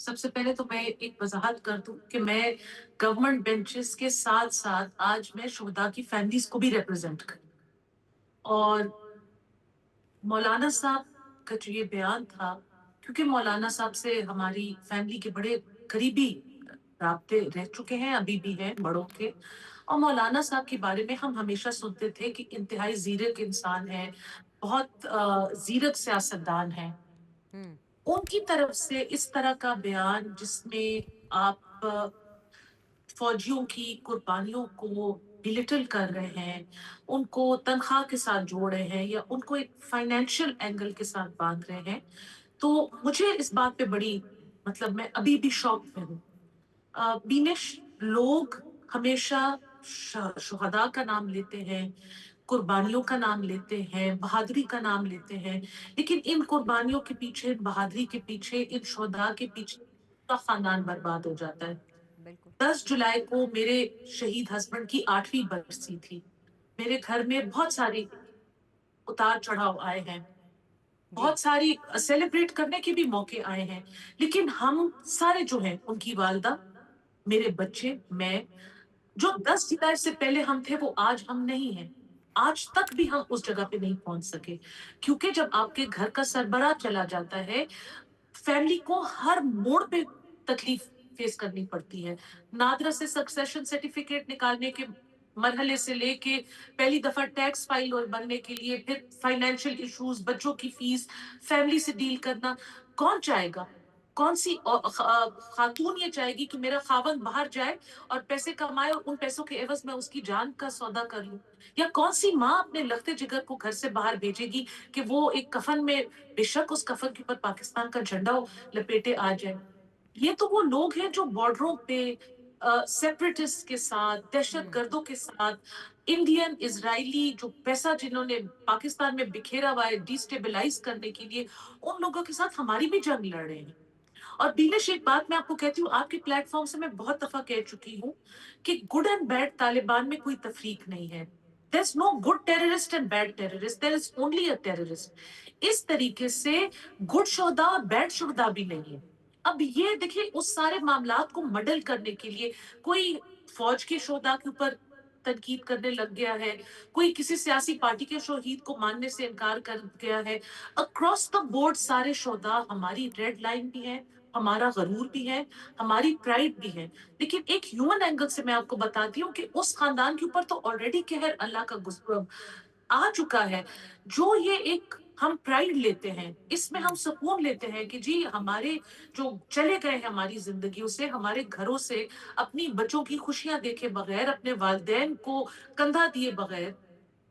سب سے پہلے تو میں ایک وضاحت کر دوں کہ میں گورنمنٹ بینچز کے ساتھ ساتھ آج میں شہداء کی فیملیز کو بھی ریپرزینٹ کر، اور مولانا صاحب کا جو یہ بیان تھا، کیونکہ مولانا صاحب سے ہماری فیملی کے بڑے قریبی رابطے رہ چکے ہیں، ابھی بھی ہیں بڑوں کے، اور مولانا صاحب کے بارے میں ہم ہمیشہ سنتے تھے کہ انتہائی زیرک انسان ہے، بہت زیرک سیاستدان ہیں۔ ہوں ان کی طرف سے اس طرح کا بیان جس میں آپ فوجیوں کی قربانیوں کو بلیٹل کر رہے ہیں، ان کو تنخواہ کے ساتھ جوڑ رہے ہیں، یا ان کو ایک فائنینشیل اینگل کے ساتھ باندھ رہے ہیں، تو مجھے اس بات پہ بڑی، مطلب میں ابھی بھی شوق میں ہوں۔ بینش، لوگ ہمیشہ شہداء کا نام لیتے ہیں، قربانیوں کا نام لیتے ہیں، بہادری کا نام لیتے ہیں، لیکن ان قربانیوں کے پیچھے، ان بہادری کے پیچھے، ان شہداء کے پیچھے کا خاندان برباد ہو جاتا ہے۔ بالکل 10 جولائی کو میرے شہید ہسبینڈ کی 8ویں برسی تھی۔ میرے گھر میں بہت ساری اتار چڑھاؤ آئے ہیں، جی بہت ساری سیلیبریٹ کرنے کے بھی موقع آئے ہیں، لیکن ہم سارے جو ہیں، ان کی والدہ، میرے بچے، میں، جو 10 جولائی سے پہلے ہم تھے وہ آج ہم نہیں ہیں۔ آج تک بھی ہم اس جگہ پہ نہیں پہنچ سکے، کیونکہ جب آپ کے گھر کا سربراہ چلا جاتا ہے، فیملی کو ہر موڑ پہ تکلیف فیس کرنی پڑتی ہے۔ نادرا سے سکسیشن سرٹیفکیٹ نکالنے کے مرحلے سے لے کے پہلی دفعہ ٹیکس فائل اور بننے کے لیے، پھر فائنینشیل ایشوز، بچوں کی فیس، فیملی سے ڈیل کرنا، کون چاہے گا؟ کون سی خاتون یہ چاہے گی کہ میرا خاوند باہر جائے اور پیسے کمائے اور ان پیسوں کے عوض میں اس کی جان کا سودا کر لوں؟ یا کون سی ماں اپنے لختے جگر کو گھر سے باہر بھیجے گی کہ وہ ایک کفن میں، بے شک اس کفن کے اوپر پاکستان کا جھنڈا لپیٹے آ جائے؟ یہ تو وہ لوگ ہیں جو بارڈروں پہ سیپریٹسٹ کے ساتھ، دہشت ہوں گردوں کے ساتھ، انڈین اسرائیلی جو پیسہ جنہوں نے پاکستان میں بکھیرا ہوا ہے ڈیسٹیبلائز کرنے کے لیے، ان لوگوں کے ساتھ ہماری بھی جنگ لڑ رہے ہیں۔ اور بینش، ایک بات میں آپ کو کہتی ہوں، آپ کے پلیٹ فارم سے میں بہت دفعہ کہہ چکی ہوں کہ گڈ اینڈ بیڈ طالبان میں کوئی تفریق نہیں ہے۔ There is no good terrorist and bad terrorist. There is only a terrorist. اس طریقے سے گڈ شہداء اور بیڈ شہداء بھی نہیں ہے۔ اب یہ دیکھیں، اس سارے معاملات کو مڈل کرنے کے لیے کوئی فوج کے شہداء کے اوپر تنقید کرنے لگ گیا ہے، کوئی کسی سیاسی پارٹی کے شہید کو ماننے سے انکار کر گیا ہے۔ اکراس دا بورڈ سارے شہداء ہماری ریڈ لائن بھی ہیں، ہمارا غرور بھی ہے، ہماری پرائڈ بھی ہے۔ لیکن ایک ہیومن اینگل سے میں آپ کو بتاتی ہوں کہ اس خاندان کے اوپر تو آلریڈی قہر اللہ کا آ چکا ہے۔ جو یہ ایک ہم پرائڈ لیتے ہیں، اس میں ہم ہوں سکون لیتے ہیں کہ جی ہمارے جو چلے گئے ہیں ہماری زندگیوں سے، ہمارے گھروں سے، اپنی بچوں کی خوشیاں دیکھے بغیر، اپنے والدین کو کندھا دیے بغیر،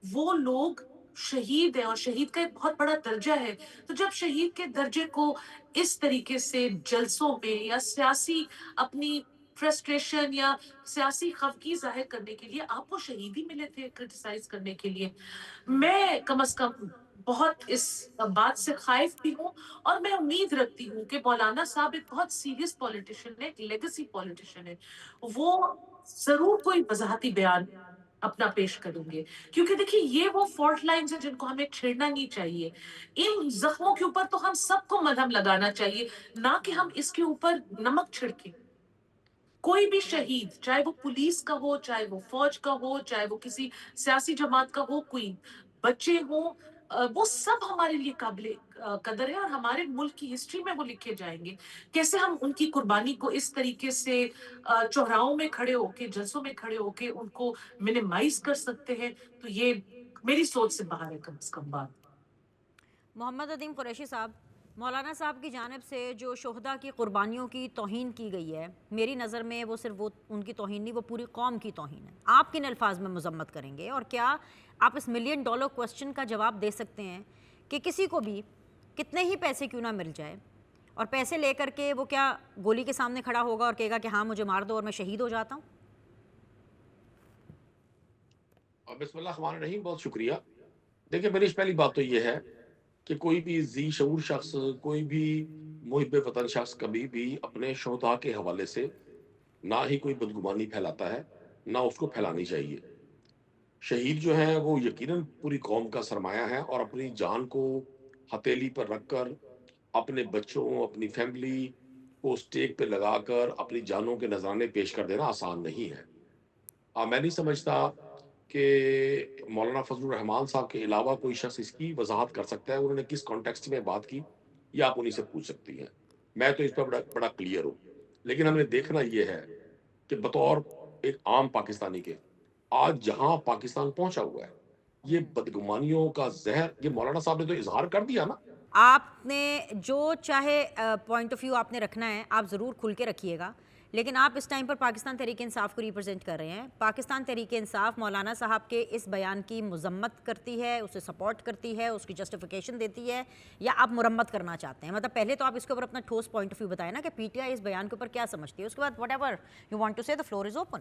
وہ لوگ شہید ہیں، اور شہید کا ایک بہت بڑا درجہ ہے۔ تو جب شہید کے درجے کو اس طریقے سے جلسوں میں یا سیاسی اپنی فرسٹریشن یا سیاسی خفگی ظاہر کرنے کے لیے، آپ کو شہید ہی ملے تھے کرٹیسائز کرنے کے لیے۔ ہوں میں کم از کم بہت اس بات سے خائف بھی ہوں، اور میں امید رکھتی ہوں کہ مولانا صاحب ایک بہت سیریس پولیٹیشین ہے، ایک لیگسی پولیٹیشین ہے، وہ ضرور کوئی وضاحتی بیان اپنا پیش کریں گے، کیونکہ دیکھیے یہ وہ فالٹ لائنز ہیں جن کو ہمیں چھیڑنا نہیں چاہیے۔ ان زخموں کے اوپر تو ہم سب کو مرہم لگانا چاہیے، نہ کہ ہم اس کے اوپر نمک چھڑکیں۔ کوئی بھی رائٹ شہید، چاہے وہ پولیس کا ہو، چاہے وہ فوج کا ہو، چاہے وہ کسی سیاسی جماعت کا ہو، کوئی بچے ہوں، وہ سب ہمارے لیے قابل قدر ہے، اور ہمارے ملک کی ہسٹری میں وہ لکھے جائیں گے۔ کیسے ہم ان کی قربانی کو اس طریقے سے چوراہوں میں کھڑے ہو کے، جلسوں میں کھڑے ہو کے ان کو منیمائز کر سکتے ہیں؟ تو یہ میری سوچ سے باہر ہے کم از کم بات۔ محمد عدیم قریشی صاحب، مولانا صاحب کی جانب سے جو شہداء کی قربانیوں کی توہین کی گئی ہے، میری نظر میں وہ صرف وہ ان کی توہین نہیں، وہ پوری قوم کی توہین ہے۔ آپ کن الفاظ میں مذمت کریں گے، اور کیا آپ اس ملین ڈالر کوسچن کا جواب دے سکتے ہیں کہ کسی کو بھی کتنے ہی پیسے کیوں نہ مل جائے، اور پیسے لے کر کے وہ کیا گولی کے سامنے کھڑا ہوگا اور کہے گا کہ ہاں مجھے مار دو اور میں شہید ہو جاتا ہوں؟ بسم اللہ الرحمن الرحیم، بہت شکریہ۔ دیکھیں، میری پہلی بات تو یہ ہے کہ کوئی بھی ذی شعور شخص، کوئی بھی محب وطن شخص کبھی بھی اپنے شہداء کے حوالے سے نہ ہی کوئی بدگمانی پھیلاتا ہے، نہ اس کو پھیلانی چاہیے۔ شہید جو ہیں وہ یقیناً پوری قوم کا سرمایہ ہے، اور اپنی جان کو ہتھیلی پر رکھ کر اپنے بچوں، اپنی فیملی کو اسٹیک پہ لگا کر اپنی جانوں کے نذرانے پیش کر دینا آسان نہیں ہے. میں نہیں سمجھتا کہ مولانا فضل الرحمان صاحب کے علاوہ کوئی شخص اس کی وضاحت کر سکتا ہے انہوں نے کس کانٹیکسٹ میں بات کی، یا آپ انہیں سے پوچھ سکتی ہیں. میں تو اس پر بڑا کلیئر ہوں. لیکن ہم نے دیکھنا یہ ہے کہ بطور ایک عام پاکستانی کے آج جہاں پاکستان پہنچا ہوا ہے، یہ بدگمانیوں کا زہر، یہ مولانا صاحب نے تو اظہار کر دیا نا. آپ نے جو چاہے پوائنٹ آف ویو آپ نے رکھنا ہے آپ ضرور کھل کے رکھیے گا، لیکن آپ اس ٹائم پر پاکستان تحریک انصاف کو ریپرزینٹ کر رہے ہیں. پاکستان تحریک انصاف مولانا صاحب کے اس بیان کی مذمت کرتی ہے، اسے سپورٹ کرتی ہے، اس کی جسٹیفیکیشن دیتی ہے، یا آپ مرمت کرنا چاہتے ہیں؟ مطلب پہلے تو آپ اس کے اوپر اپنا ٹھوس پوائنٹ آف ویو بتائیں نا کہ پی ٹی آئی اس بیان کے اوپر کیا سمجھتی ہے، اس کے بعد whatever you want to say the floor is open.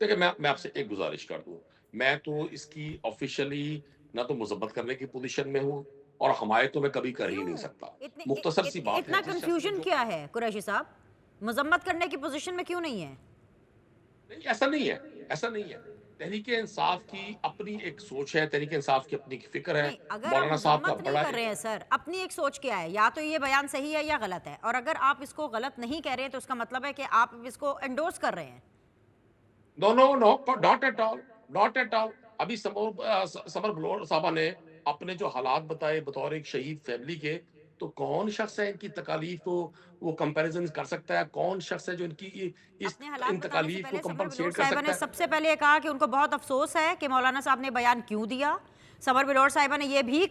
دیکھیں میں آپ سے ایک گزارش کر دوں، میں تو اس کی آفیشلی نہ تو مذمت کرنے کی پوزیشن میں ہوں اور حمایت تو میں کبھی کر ہی نہیں سکتا. مختصر سی بات ہے، اتنا جس شخص نے کنفیوژن جو کیا ہے قریشی صاحب؟ مذمت کرنے کی پوزیشن میں کیوں نہیں ہے؟ نہیں، ایسا نہیں ہے، ایسا نہیں ہے. تحریک انصاف کی اپنی ایک سوچ ہے، تحریک انصاف کی اپنی فکر ہے. نہیں، اگر آپ مولانا صاحب کا مذمت نہیں بڑا کر رہے ہیں سر، اپنی ایک سوچ کیا ہے؟ یا تو یہ بیان صحیح ہے یا غلط ہے، اور اگر آپ اس کو غلط نہیں کہہ رہے ہیں تو اس کا مطلب ہے کہ آپ اس کو انڈورس کر رہے ہیں. No no no not at all, not at all. ابھی سمر بلور صاحبہ نے اپنے جو حالات بتائے بطور ایک شہید فیملی کے، تو کون شخص ہے ان کی تکالیف کو وہ کمپیریزن کر سکتا ہے؟ کون شخص ہے جو ان کی اس اپنے حالات ان بتانے سے تکالیف کو پہلے سمر بلور کمپنسیٹ کر صاحبہ نے سکتا ہے؟ سب سے پہلے یہ کہا کہ ان کو بہت افسوس ہے کہ مولانا صاحب نے بیان کیوں دیا. سمر بلور صاحبہ نے یہ بھی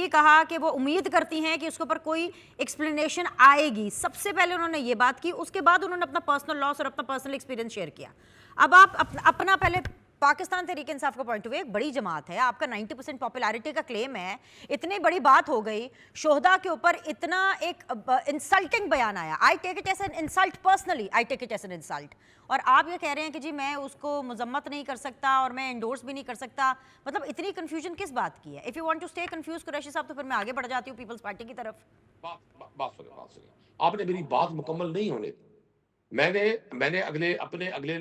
کہا کہ وہ امید کرتی ہیں کہ اس کے اوپر کوئی ایکسپلینیشن آئے گی. سب سے پہلے انہوں نے یہ بات کی، اس کے بعد انہوں نے اپنا پرسنل لاس اور اپنا پرسنل ایکسپیرینس شیئر کیا. اب آپ اپنا پہلے پاکستان تحریک انصاف کا پوائنٹ آف ویو، ایک بڑی جماعت ہے، آپ کا 90% پاپولیرٹی کا کلیم ہے، اتنی بڑی بات ہو گئی، شہداء کے اوپر اتنا ایک انسلٹنگ بیان آیا. I take it as an insult, personally I take it as an insult. اور آپ یہ کہہ رہے ہیں کہ جی میں اس کو مذمت نہیں کر سکتا اور میں انڈورس بھی نہیں کر سکتا. مطلب اتنی کنفیوژن کس بات کی ہے؟ If you want to stay confuse Qureshi صاحب تو پھر میں آگے بڑھ جاتی ہوں پیپلز پارٹی کی طرف. بات سنیں. آپ نے میری بات مکمل نہیں ہونے دی. میں نے اپنے اگلے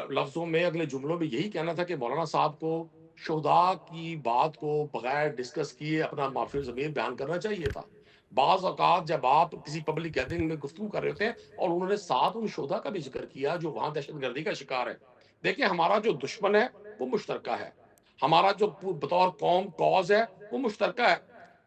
لفظوں میں، اگلے جملوں میں یہی کہنا تھا کہ مولانا صاحب کو شہداء کی بات کو بغیر ڈسکس کیے اپنا معافی ضمیر بیان کرنا چاہیے تھا. بعض اوقات جب آپ کسی پبلک گیدرنگ میں گفتگو کر رہے ہوتے ہیں اور انہوں نے ساتھ ان شہداء کا بھی ذکر کیا جو وہاں دہشت گردی کا شکار ہے. دیکھیں، ہمارا جو دشمن ہے وہ مشترکہ ہے، ہمارا جو بطور قوم کاز ہے وہ مشترکہ ہے.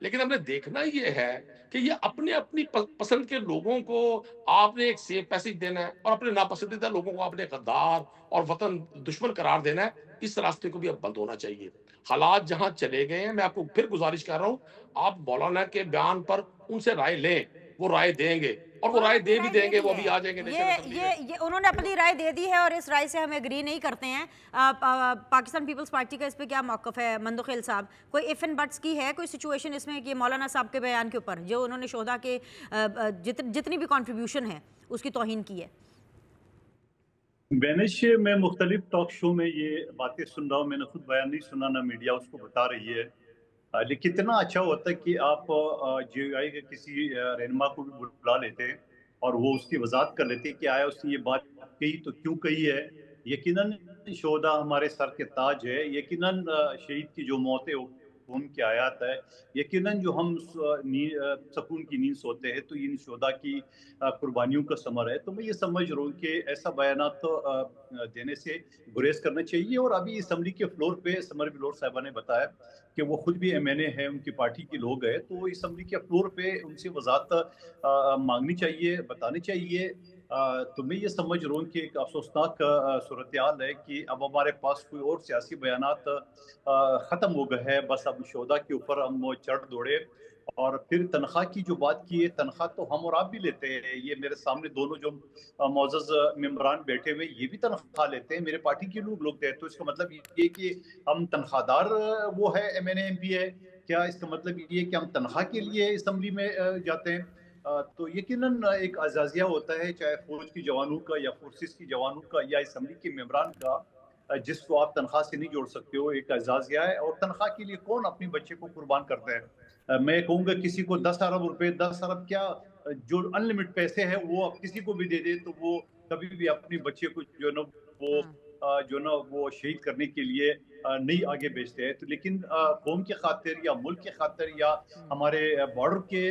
لیکن ہم نے دیکھنا یہ ہے کہ یہ اپنی پسند کے لوگوں کو آپ نے ایک سیف پیسج دینا ہے اور اپنے ناپسندیدہ لوگوں کو آپ نے غدار اور وطن دشمن قرار دینا ہے. اس راستے کو بھی اب بند ہونا چاہیے. حالات جہاں چلے گئے ہیں، میں آپ کو پھر گزارش کر رہا ہوں، آپ مولانا کے بیان پر ان سے رائے لیں، وہ رائے دیں گے، اور وہ انہوں نے رائے اپنی دے بھی رائے دیں دے گے. دی وہ ہے، ابھی آ جائیں گے نیشنل اسمبلی میں. یہ انہوں نے اپنی رائے دے دی ہے اور اس رائے سے ہم ایگری نہیں کرتے ہیں. پاکستان پیپلز پارٹی کا اس پہ کیا موقف ہے مندوخیل صاحب؟ کوئی ایف اینڈ بٹس کی ہے کوئی سچویشن اس میں کہ مولانا صاحب کے بیان کے اوپر جو انہوں نے شہداء کے جتنی بھی کنٹریبیوشن ہے اس کی توہین کی ہے؟ بینش میں مختلف ٹاک شو میں یہ باتیں سن رہا ہوں، میں نے خود بیان نہیں سنا، نہ میڈیا اس کو بتا رہی ہے. لیکن اتنا اچھا ہوتا ہے کہ آپ جے آئی کے کسی رہنما کو بھی بلا لیتے ہیں اور وہ اس کی وضاحت کر لیتے ہیں کہ آیا اس نے یہ بات کہی تو کیوں کہی ہے. یقیناً شہداء ہمارے سر کے تاج ہے، یقیناً شہید کی جو موت ہے ان کی آیات ہے، یقیناً جو ہم سکون کی نیند سوتے ہیں تو ان شہداء کی قربانیوں کا ثمر ہے. تو میں یہ سمجھ رہا ہوں کہ ایسا بیانات دینے سے گریز کرنا چاہیے. اور ابھی اسمبلی کے فلور پہ سمر بلور صاحبہ نے بتایا کہ وہ خود بھی ایم این اے ہیں، ان کی پارٹی کے لوگ ہیں، تو اسمبلی کے فلور پہ ان سے وضاحت مانگنی چاہیے، بتانی چاہیے. تو میں یہ سمجھ رہا ہوں کہ ایک افسوسناک صورتحال ہے کہ اب ہمارے پاس کوئی اور سیاسی بیانات ختم ہو گئے ہیں. بس اب شہداء کے اوپر ہم چڑھ دوڑے. اور پھر تنخواہ کی جو بات کی ہے، تنخواہ تو ہم اور آپ بھی لیتے ہیں. یہ میرے سامنے دونوں جو معزز ممبران بیٹھے ہوئے یہ بھی تنخواہ لیتے ہیں، میرے پارٹی کے لوگ ہیں. تو اس کا مطلب یہ کہ ہم تنخواہ دار وہ ہے M N A M P ہے کیا؟ اس کا مطلب یہ کہ ہم تنخواہ کے لیے اسمبلی میں جاتے ہیں؟ تو یقیناً ایک اعزازیہ ہوتا ہے، چاہے فوج کی جوانوں کا یا فورسز کی جوانوں کا یا اسمبلی کے ممبران کا، جس کو آپ تنخواہ سے نہیں جوڑ سکتے ہو. ایک اعزازیہ ہے. اور تنخواہ کے لیے کون اپنے بچے کو قربان کرتا ہے؟ میں کہوں گا کسی کو 10 ارب روپے، 10 ارب کیا، جو ان لمٹ پیسے ہیں وہ کسی کو بھی دے دے تو وہ کبھی بھی اپنے بچے کو جو نا وہ شہید کرنے کے لیے نہیں آگے بیچتے ہیں. تو لیکن قوم کے خاطر یا ملک کے خاطر یا ہمارے بارڈر کے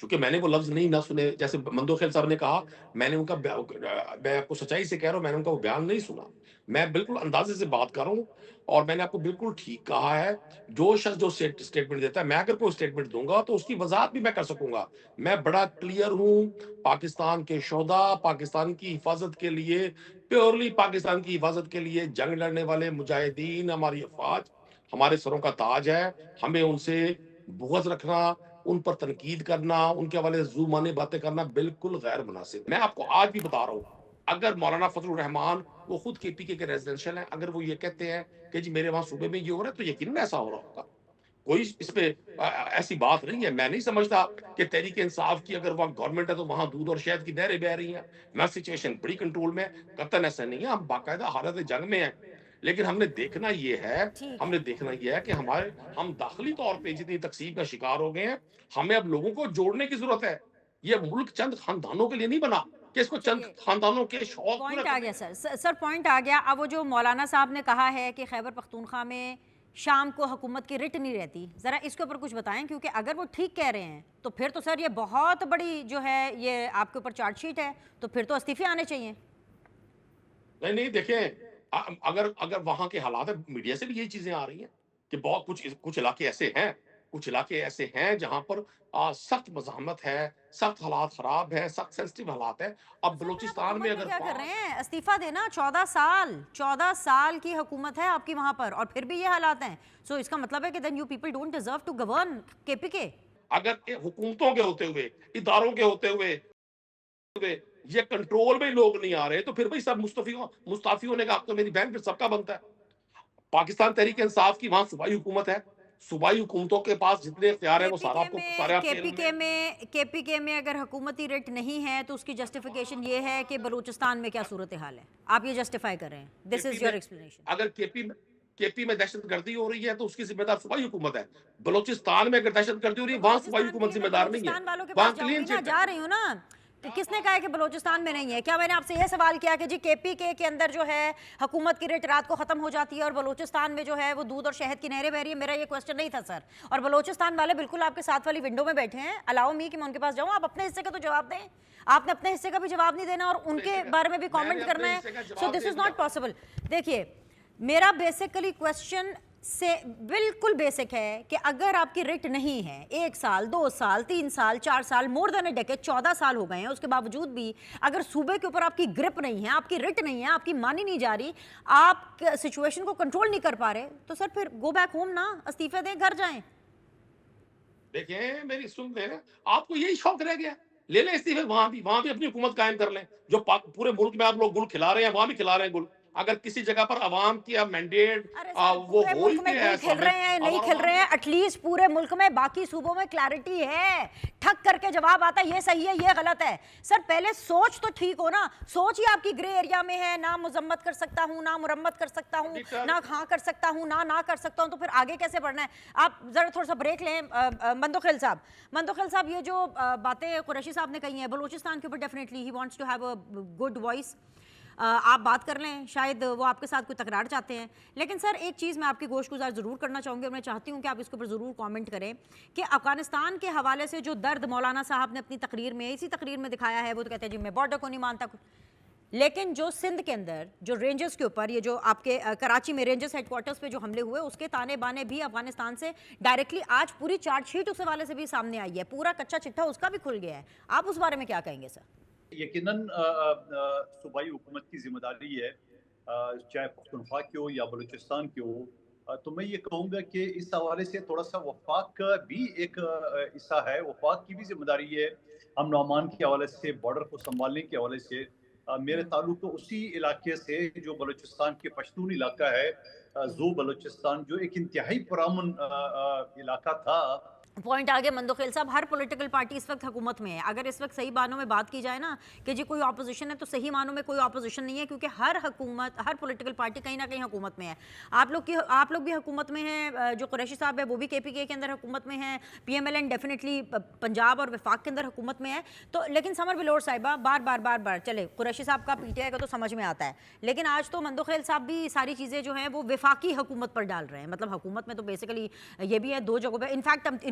چونکہ میں نے وہ لفظ نہیں نہ سنے، جیسے مندوخیل صاحب نے کہا، میں نے ان کا میں آپ کو سچائی سے کہہ رہا ہوں، میں نے ان کا وہ بیان نہیں سنا، میں بالکل اندازے سے بات کر رہا ہوں، اور میں نے آپ کو بالکل ٹھیک کہا ہے، جو شخص جو اسٹیٹمنٹ دیتا ہے، میں اگر کوئی اسٹیٹمنٹ دوں گا تو اس کی وضاحت بھی میں کر سکوں گا، میں بڑا کلیئر ہوں، پاکستان کے شہداء، پاکستان کی حفاظت کے لیے، پیورلی پاکستان کی حفاظت کے لیے جنگ لڑنے والے مجاہدین، ہماری افواج ہمارے سروں کا تاج ہے، ہمیں ان سے بغض رکھنا، ان پر تنقید کرنا، ان کے حوالے زومانے باتیں کرنا بالکل غیر مناسب۔ میں آپ کو آج بھی بتا رہا ہوں، اگر مولانا فضل الرحمان، وہ خود کے پی کے ریزیڈنشل ہیں، اگر وہ یہ کہتے ہیں کہ جی میرے وہاں صوبے میں یہ ہو رہا ہے، تو یقیناً ایسا ہو رہا ہوگا، کوئی اس پہ ایسی بات نہیں ہے۔ میں نہیں سمجھتا کہ تحریک انصاف کی اگر وہاں گورنمنٹ ہے تو وہاں دودھ اور شہد کی نہریں بہ رہی ہیں، میں سچویشن بڑی کنٹرول میں، قطعاً ایسا نہیں ہے، ہم باقاعدہ حالت جنگ میں ہیں، لیکن ہم نے دیکھنا یہ ہے، ٹھیک ہم ہے، نے دیکھنا یہ ہے کہ ہم داخلی طور پہ جتنی تقسیم کا شکار ہو گئے ہیں، ہمیں اب لوگوں کو جوڑنے کی ضرورت ہے۔ یہ ملک چند خاندانوں کے لیے نہیں بنا کہ اس کو چند چلیے خاندانوں کے شوق پورا پوائنٹ آ کرنے گیا کے سر، سر پوائنٹ آ گیا۔ اب وہ جو مولانا صاحب نے کہا ہے کہ خیبر پختونخوا میں شام کو حکومت کی رٹ نہیں رہتی، ذرا اس کے اوپر کچھ بتائیں، کیونکہ اگر وہ ٹھیک کہہ رہے ہیں تو پھر تو سر یہ بہت بڑی جو ہے یہ آپ کے اوپر چارج شیٹ ہے، تو پھر تو استعفے آنے چاہیے۔ نہیں دیکھیں، اگر وہاں کے حالات ہیں، میڈیا سے بھی یہی چیزیں آ رہی ہیں کہ بہت کچھ علاقے ایسے ہیں جہاں پر سخت مزاحمت ہے، سخت حالات خراب ہے، سخت سینسٹیو حالات ہے۔ اب سر پھر آپ بلوچستان میں حکومت میں اگر کیا کر 5 رہے ہیں؟ استعفیٰ دینا، 14 سال کی حکومت ہے آپ کی وہاں پر، اور پھر بھی یہ حالات ہیں، سو اس کا مطلب ہے کہ then you people don't deserve to govern KPK۔ اگر حکومتوں کے ہوتے ہوئے، اداروں کے ہوتے ہوئے یہ کنٹرول میں لوگ نہیں آ رہے، تو پھر بھائی سب مستعفی ہونے کا حق تو میری بہن پھر سب کا بنتا ہے۔ پاکستان تحریک انصاف کی وہاں صوبائی حکومت ہے، صوبائی حکومتوں کے پاس جتنے اختیار ہیں وہ سارا آپ کو سارے آپ کے پی کے میں اگر حکومتی رٹ نہیں ہے تو اس کی جسٹیفیکیشن یہ ہے کہ بلوچستان میں کیا صورتحال ہے، آپ یہ جسٹیفائی کر رہے ہیں، دس از یور ایکسپلینیشن۔ اگر کے پی میں دہشت گردی ہو رہی ہے تو اس کی ذمہ دار صوبائی حکومت ہے۔ بلوچستان میں اگر دہشت گردی ہو رہی ہے وہاں صوبائی حکومت ذمہ دار نہیں ہے، بلوچستان والوں کے وہاں پاس جاؤں کلین گی نا، چٹ ہے۔ جا رہی ہوں نا، کس نے کہا ہے کہ بلوچستان میں نہیں ہے؟ کیا میں نے آپ سے یہ سوال کیا کہ جی کے پی کے اندر جو ہے حکومت کی ریٹ رات کو ختم ہو جاتی ہے اور بلوچستان میں جو ہے وہ دودھ اور شہد کی نہریں بہ رہی ہیں؟ میرا یہ کوسچن نہیں تھا سر، اور بلوچستان والے بالکل آپ کے ساتھ والی ونڈو میں بیٹھے ہیں، الاؤ می کہ میں ان کے پاس جاؤں، آپ اپنے حصے کا تو جواب دیں، آپ نے اپنے حصے کا بھی جواب نہیں دینا اور ان کے بارے میں بھی کامنٹ کرنا ہے، سو دس از ناٹ پاسبل۔ دیکھیے میرا بیسیکلی کوسچن سے بالکل بیسک ہے کہ اگر آپ کی رٹ نہیں ہے 1 سال 2 سال 3 سال 4 سال مور دین اے ڈیکیڈ 14 سال ہو گئے ہیں، اس کے باوجود بھی اگر صوبے کے اوپر آپ کی گرپ نہیں ہے، آپ کی رٹ نہیں ہے، آپ کی مانی نہیں جا رہی، آپ سچویشن کو کنٹرول نہیں کر پا رہے، تو سر پھر گو بیک ہوم نا، استعفے دیں، گھر جائیں۔ دیکھیں میری سن لیں، آپ کو یہی شوق رہ گیا، لے لیں استعفے، وہاں بھی اپنی حکومت قائم کر لیں، جو پورے ملک میں آپ لوگ گل کھلا رہے ہیں وہاں بھی کھلا رہے ہیں گل۔ اگر کسی جگہ پر عوام کی مینڈیٹ ارے سر وہ پورے ہو ہی ملک میں گیا گل ہے کھل رہے ہیں نہیں کھل رہے ہیں، ایٹ لیسٹ پورے ملک میں باقی صوبوں میں کلیئرٹی ہے، ٹھک کر کے جواب آتا ہے یہ صحیح ہے یہ غلط ہے۔ سر پہلے سوچ تو ٹھیک ہو نا، سوچ ہی آپ کی گرے ایریا میں ہے، نہ مذمت کر سکتا ہوں، نہ مرمت کر سکتا ہوں، نہ ہاں کر سکتا ہوں، نہ کر سکتا ہوں، تو پھر آگے کیسے بڑھنا ہے؟ آپ ذرا تھوڑا سا بریک لیں۔ مندوخیل صاحب یہ جو باتیں قریشی صاحب نے کہی ہیں بلوچستان کے اوپر، ڈیفینیٹلی ہی wants to have a good voice, آپ بات کر لیں، شاید وہ آپ کے ساتھ کوئی تکرار چاہتے ہیں، لیکن سر ایک چیز میں آپ کی گوش گزار ضرور کرنا چاہوں گی اور میں چاہتی ہوں کہ آپ اس کے اوپر ضرور کامنٹ کریں کہ افغانستان کے حوالے سے جو درد مولانا صاحب نے اپنی تقریر میں اسی تقریر میں دکھایا ہے، وہ تو کہتے ہیں جی میں بارڈر کو نہیں مانتا، لیکن جو سندھ کے اندر جو رینجرز کے اوپر یہ جو آپ کے کراچی میں رینجرز ہیڈ کوارٹرز پہ جو حملے ہوئے، اس کے تانے بانے بھی افغانستان سے ڈائریکٹلی آج پوری چارج شیٹ اس حوالے سے بھی سامنے آئی ہے، پورا کچا چٹھا اس کا بھی کھل گیا ہے، آپ اس بارے میں کیا کہیں گے سر؟ یقیناً صوبائی حکومت کی ذمہ داری ہے، چاہے پختونخوا کی ہو یا بلوچستان کی ہو، تو میں یہ کہوں گا کہ اس حوالے سے تھوڑا سا وفاق کا بھی ایک حصہ ہے، وفاق کی بھی ذمہ داری ہے امن و امان کے حوالے سے، بارڈر کو سنبھالنے کے حوالے سے۔ میرے تعلق اسی علاقے سے جو بلوچستان کے پشتون علاقہ ہے، زو بلوچستان، جو ایک انتہائی پرامن علاقہ تھا۔ پوائنٹ آگے مندوخیل صاحب، ہر پولیٹیکل پارٹی اس وقت حکومت میں ہے، اگر اس وقت صحیح معنوں میں بات کی جائے نا کہ جی کوئی اپوزیشن ہے، تو صحیح معنوں میں کوئی اپوزیشن نہیں ہے، کیونکہ ہر پولیٹیکل پارٹی کہیں نہ کہیں حکومت میں ہے۔ آپ لوگ بھی حکومت میں ہیں، جو قریشی صاحب ہے وہ بھی کے پی کے اندر حکومت میں ہیں، P M L N definitely Punjab اور وفاق کے اندر حکومت میں ہے، تو لیکن سمر بلور صاحبہ بار چلے قریشی صاحب کا پی ٹی آئی کا تو سمجھ میں آتا ہے، لیکن آج تو مندوخیل صاحب بھی ساری چیزیں جو ہیں وہ وفاقی حکومت پر ڈال رہے ہیں، مطلب حکومت میں تو بیسیکلی یہ بھی ہے 2 جگہوں پہ، in fact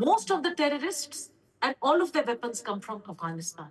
most of the terrorists and all of their weapons come from Afghanistan.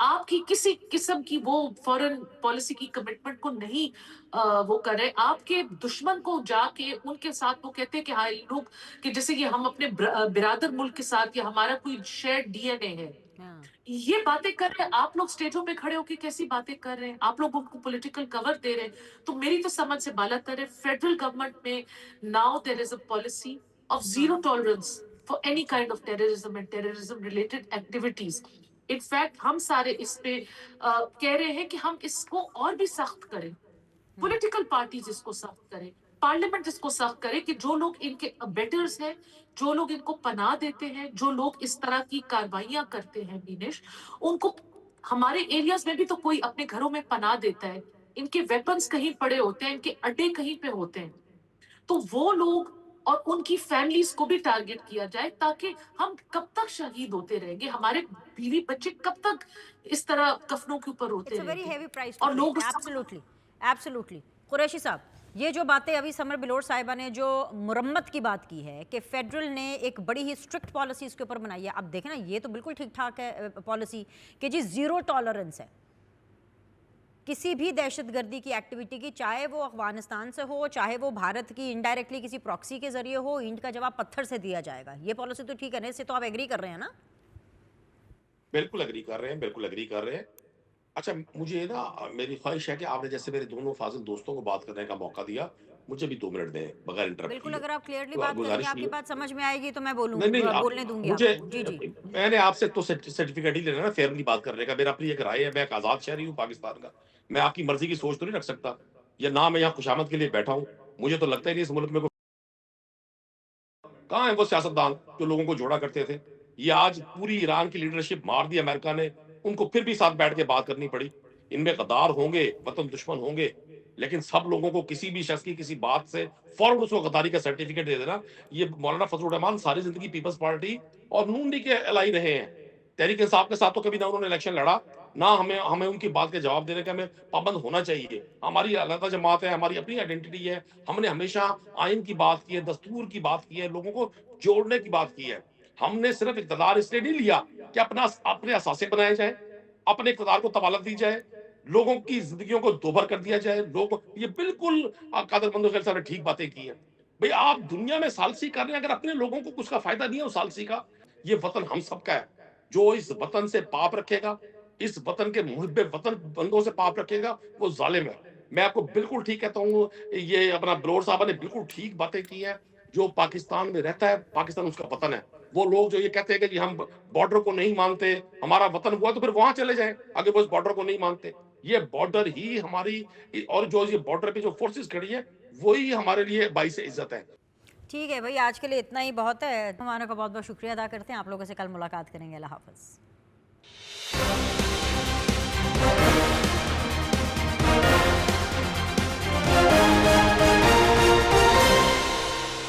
آپ کی کسی قسم کی وہ فورن پالیسی کی کمٹمنٹ کو نہیں وہ کر رہے. آپ کے دشمن کو جا کے ان کے ساتھ وہ کہتے ہیں کہ ہاں لوگ کہ جیسے کہ ہم اپنے برادر ملک کے ساتھ یا ہمارا کوئی شیئر ڈی این اے ہے, یہ باتیں کر رہے ہیں. آپ لوگ اسٹیجوں پہ کھڑے ہو کے کیسی باتیں کر رہے ہیں, آپ لوگ ان کو پولیٹیکل کور دے رہے ہیں. تو میری تو سمجھ سے بالا تر ہے. فیڈرل گورنمنٹ میں now there is a policy of zero tolerance for any kind of terrorism and terrorism related activities. In fact ہم سارے اس پہ کہہ رہے ہیں کہ ہم اس کو اور بھی سخت کریں, پولیٹیکل پارٹیز اس کو سخت کریں, پارلیمنٹ اس کو سخت کرے کہ جو لوگ ان کے بیٹرز ہیں, جو لوگ ان کو پناہ دیتے ہیں, جو لوگ اس طرح کی کارروائیاں کرتے ہیں بینش, ان کو ہمارے ایریاز میں بھی تو کوئی اپنے گھروں میں پناہ دیتا ہے, ان کے ویپنز کہیں پڑے ہوتے ہیں, ان کے اڈے کہیں پہ ہوتے ہیں, تو وہ لوگ اور ان کی فیملیز کو بھی ٹارگٹ کیا جائے تاکہ ہم کب تک شہید ہوتے رہیں گے, ہمارے بیوی بچے کب تک اس طرح کفنوں کے اوپر روتے اٹس اے رہیں ویری گے. ہیوی پرائز ٹو اور پے. لوگ ایبسلیوٹلی ایبسلیوٹلی. قریشی صاحب, یہ جو باتیں ابھی سمر بلور صاحبہ نے جو مرمت کی بات کی ہے کہ فیڈرل نے ایک بڑی ہی اسٹرکٹ پالیسی اس کے اوپر بنائی ہے, اب دیکھیں نا یہ تو بالکل ٹھیک ٹھاک ہے پالیسی کہ جی زیرو ٹالرنس ہے کسی بھی دہشت گردی کی ایکٹیویٹی کی, چاہے وہ افغانستان سے ہو, چاہے وہ بھارت کی انڈائریکٹلی کسی پراکسی کے ذریعے ہو, اینٹ کا جواب پتھر سے دیا جائے گا. یہ پالیسی تو ٹھیک ہے نا, اس سے تو آپ ایگری کر رہے ہیں نا؟ بالکل اگری کر رہے ہیں, بالکل اگری کر رہے ہیں. اچھا مجھے نا میری خواہش ہے کہ آپ نے جیسے میرے دونوں فاضل دوستوں کو بات کرنے کا موقع دیا, مجھے بھی 2 منٹ دیں بغیر انٹرپٹ بالکل, کیے. اگر آپ کلیئرلی تو بات کریں گے, گزارش آپ کی یہ, بات سمجھ میں آئے گی تو میں نہیں نہیں بولنے دوں گی آپ مجھے, کو. جی جی. میں نے آپ سے تو سرٹیفکیٹ ہی لینا نا فیئرلی بات کرنے کا. میرا اپنی ایک رائے ہے, میں ایک آزاد شہری ہوں پاکستان کا, میں آپ کی مرضی کی سوچ تو نہیں رکھ سکتا, یا نہ میں یہاں خوشامد کے لیے بیٹھا ہوں. مجھے تو لگتا ہی نہیں اس ملک میں کہاں ہیں وہ سیاستدان جو لوگوں کو جوڑا کرتے تھے. یہ آج پوری ایران کی لیڈرشپ مار دی امریکہ نے, ان کو پھر بھی ساتھ بیٹھ کے بات کرنی پڑی. ان میں غدار ہوں گے, وطن دشمن ہوں گے, لیکن سب لوگوں کو کسی بھی شخص کی کسی بات سے فوراً اس کو غداری کا سرٹیفکیٹ دے دینا. یہ مولانا فضل الرحمان ساری زندگی پیپلز پارٹی اور نون لیگ کے الائی رہے ہیں. تحریک انصاف کے ساتھ تو کبھی نہ انہوں نے الیکشن لڑا, نہ ہمیں ان کی بات کے جواب دینے کا ہمیں پابند ہونا چاہیے. ہماری علیحدہ جماعت ہے, ہماری اپنی آئیڈینٹی ہے, ہم نے ہمیشہ آئین کی بات کی ہے, دستور کی بات کی ہے, لوگوں کو جوڑنے کی بات کی ہے. ہم نے صرف اقتدار اس لیے نہیں لیا کہ اپنے اثاثے بنائے جائیں, اپنے اقتدار کو طوالت دی جائے, لوگوں کی زندگیوں کو دوبھر کر دیا جائے. یہ بالکل قادر مندو خیل صاحب نے ٹھیک باتیں کی ہیں. بھئی آپ دنیا میں ثالثی کر رہے ہیں, اگر اپنے لوگوں کو کچھ کا فائدہ نہیں ہے اس ثالثی کا. یہ وطن ہم سب کا ہے. جو اس وطن سے پاپ رکھے گا, اس وطن کے محب وطن بندوں سے پاپ رکھے گا, وہ ظالم ہے. میں آپ کو بالکل ٹھیک کہتا ہوں, یہ اپنا بلور صاحبہ نے بالکل ٹھیک باتیں کی ہیں. جو پاکستان میں رہتا ہے, پاکستان اس کا وطن ہے. وہ لوگ جو یہ کہتے ہیں کہ جی ہم بارڈر کو نہیں مانتے, ہمارا وطن ہوا, تو پھر وہاں چلے جائیں اگر وہ اس بارڈر کو نہیں مانتے. یہ بارڈر ہی ہماری, اور جو یہ بارڈر پہ جو فورسز کھڑی ہیں وہی ہمارے لیے باعث عزت ہے. ٹھیک ہے بھائی, آج کے لیے اتنا ہی بہت ہے. ہمارا کا بہت بہت شکریہ ادا کرتے ہیں. آپ لوگوں سے کل ملاقات کریں گے. اللہ حافظ.